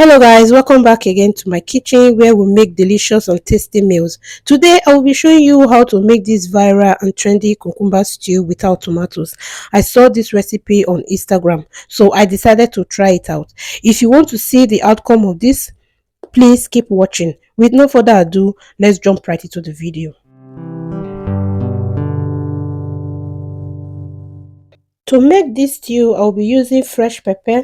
Hello guys, welcome back again to my kitchen where we make delicious and tasty meals. Today I will be showing you how to make this viral and trendy cucumber stew without tomatoes. I saw this recipe on Instagram, so I decided to try it out. If you want to see the outcome of this, please keep watching. With no further ado, let's jump right into the video. To make this stew, I'll be using fresh pepper,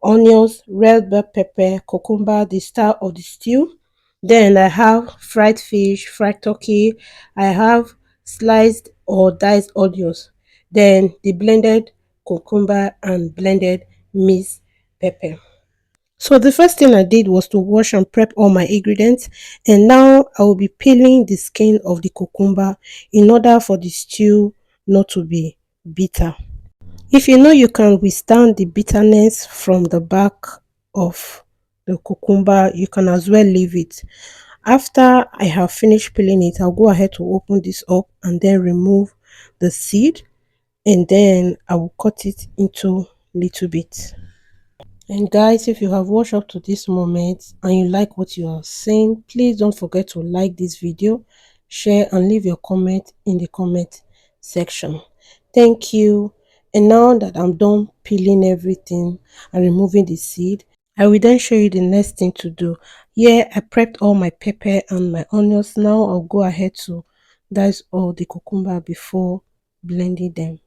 onions, red bell pepper, cucumber, the star of the stew. Then I have fried fish, fried turkey. I have sliced or diced onions. Then the blended cucumber and blended mixed pepper. So the first thing I did was to wash and prep all my ingredients, and now I will be peeling the skin of the cucumber in order for the stew not to be bitter. If you know you can withstand the bitterness from the back of the cucumber, you can as well leave it. After I have finished peeling it, I'll go ahead to open this up and then remove the seed, and then I will cut it into little bits. And guys, if you have watched up to this moment and you like what you are seeing, please don't forget to like this video, share and leave your comment in the comment section. Thank you. And now that I'm done peeling everything and removing the seed, I will then show you the next thing to do. Here I prepped all my pepper and my onions. Now I'll go ahead to dice all the cucumber before blending them.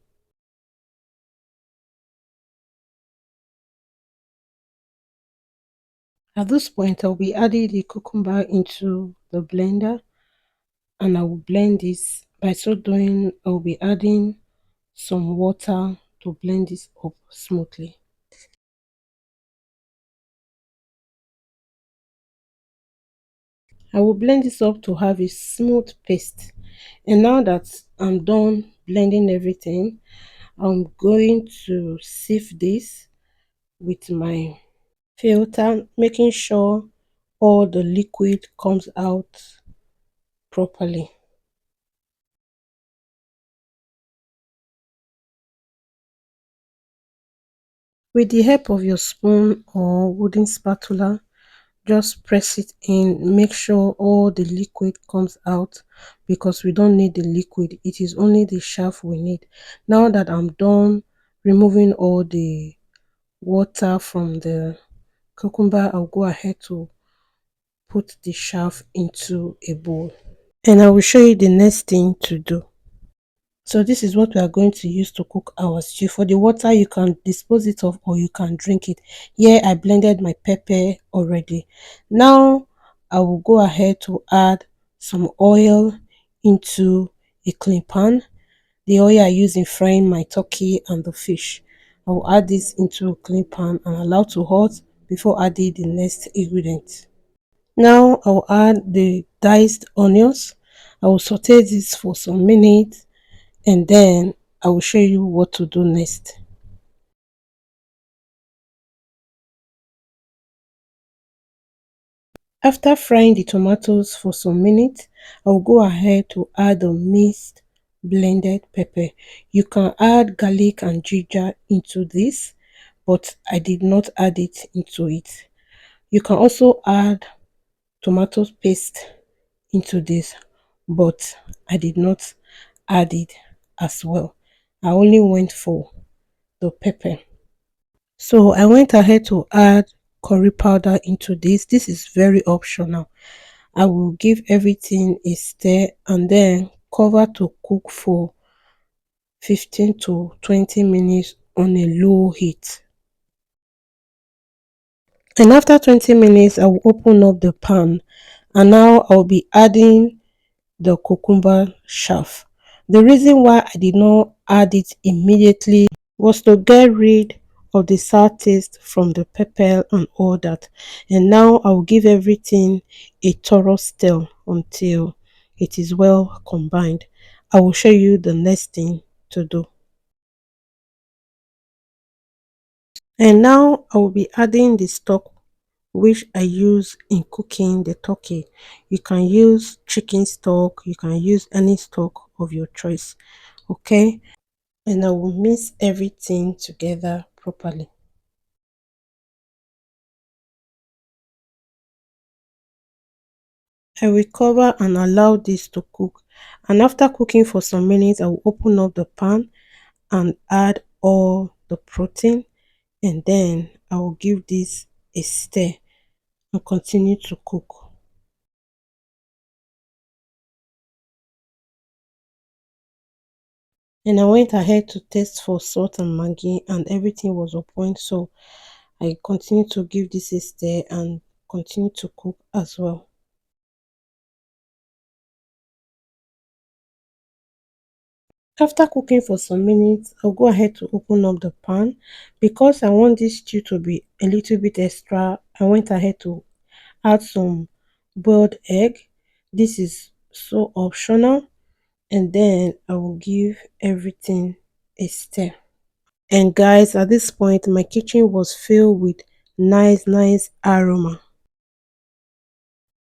At this point, I'll be adding the cucumber into the blender and I will blend this. By so doing, I'll be adding some water to blend this up smoothly. I will blend this up to have a smooth paste. And now that I'm done blending everything, I'm going to sieve this with my filter, making sure all the liquid comes out properly. With the help of your spoon or wooden spatula, just press it in, make sure all the liquid comes out because we don't need the liquid, it is only the chaff we need. Now that I'm done removing all the water from the cucumber, I'll go ahead to put the chaff into a bowl and I will show you the next thing to do. So this is what we are going to use to cook our stew. For the water, you can dispose it off or you can drink it. Here I blended my pepper already. Now I will go ahead to add some oil into a clean pan. The oil I use in frying my turkey and the fish. I will add this into a clean pan and allow to hot before adding the next ingredient. Now I will add the diced onions. I will saute this for some minutes and then I will show you what to do next. After frying the tomatoes for some minutes, I will go ahead to add the minced blended pepper. You can add garlic and ginger into this, but I did not add it into it. You can also add tomato paste into this, but I did not add it as well. I only went for the pepper. So I went ahead to add curry powder into this. This is very optional. I will give everything a stir and then cover to cook for 15 to 20 minutes on a low heat. And after 20 minutes, I will open up the pan and now I'll be adding the cucumber chaff. The reason why I did not add it immediately was to get rid of the sour taste from the pepper and all that. And now I will give everything a thorough stir until it is well combined. I will show you the next thing to do. And now I will be adding the stock which I use in cooking the turkey. You can use chicken stock, you can use any stock of your choice. Okay, and I will mix everything together properly. I will cover and allow this to cook. And after cooking for some minutes, I will open up the pan and add all the protein, and then I will give this a stir and continue to cook. And I went ahead to taste for salt and maggi, and everything was on point. So I continued to give this a stir and continue to cook as well. After cooking for some minutes, I'll go ahead to open up the pan. Because I want this stew to be a little bit extra, I went ahead to add some boiled egg. This is so optional. And then I will give everything a stir. And guys, at this point, my kitchen was filled with nice aroma.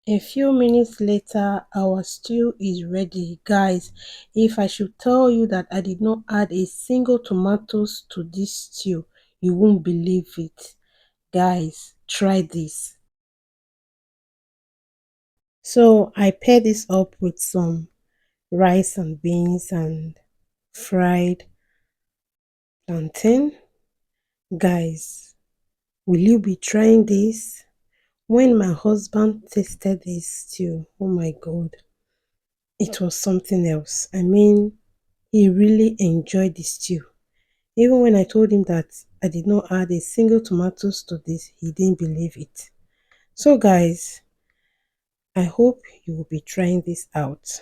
A few minutes later, our stew is ready. Guys, if I should tell you that I did not add a single tomatoes to this stew, you won't believe it. Guys, try this. So I pair this up with some rice and beans and fried plantain. Guys, will you be trying this? When my husband tasted this stew, oh my god, it was something else. I mean, he really enjoyed the stew. Even when I told him that I did not add a single tomatoes to this, he didn't believe it. So guys, I hope you will be trying this out.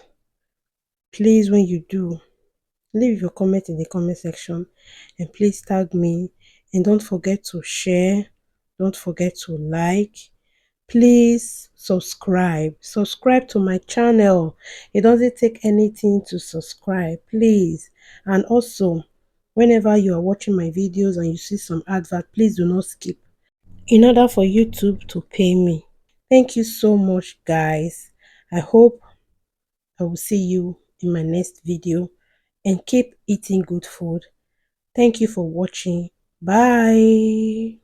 Please, when you do, leave your comment in the comment section and please tag me, and don't forget to share, don't forget to like. Please subscribe to my channel. It doesn't take anything to subscribe, please. And also, whenever you are watching my videos and you see some advert, please do not skip in order for YouTube to pay me. Thank you so much, guys. I hope I will see you in my next video, and keep eating good food. Thank you for watching. Bye.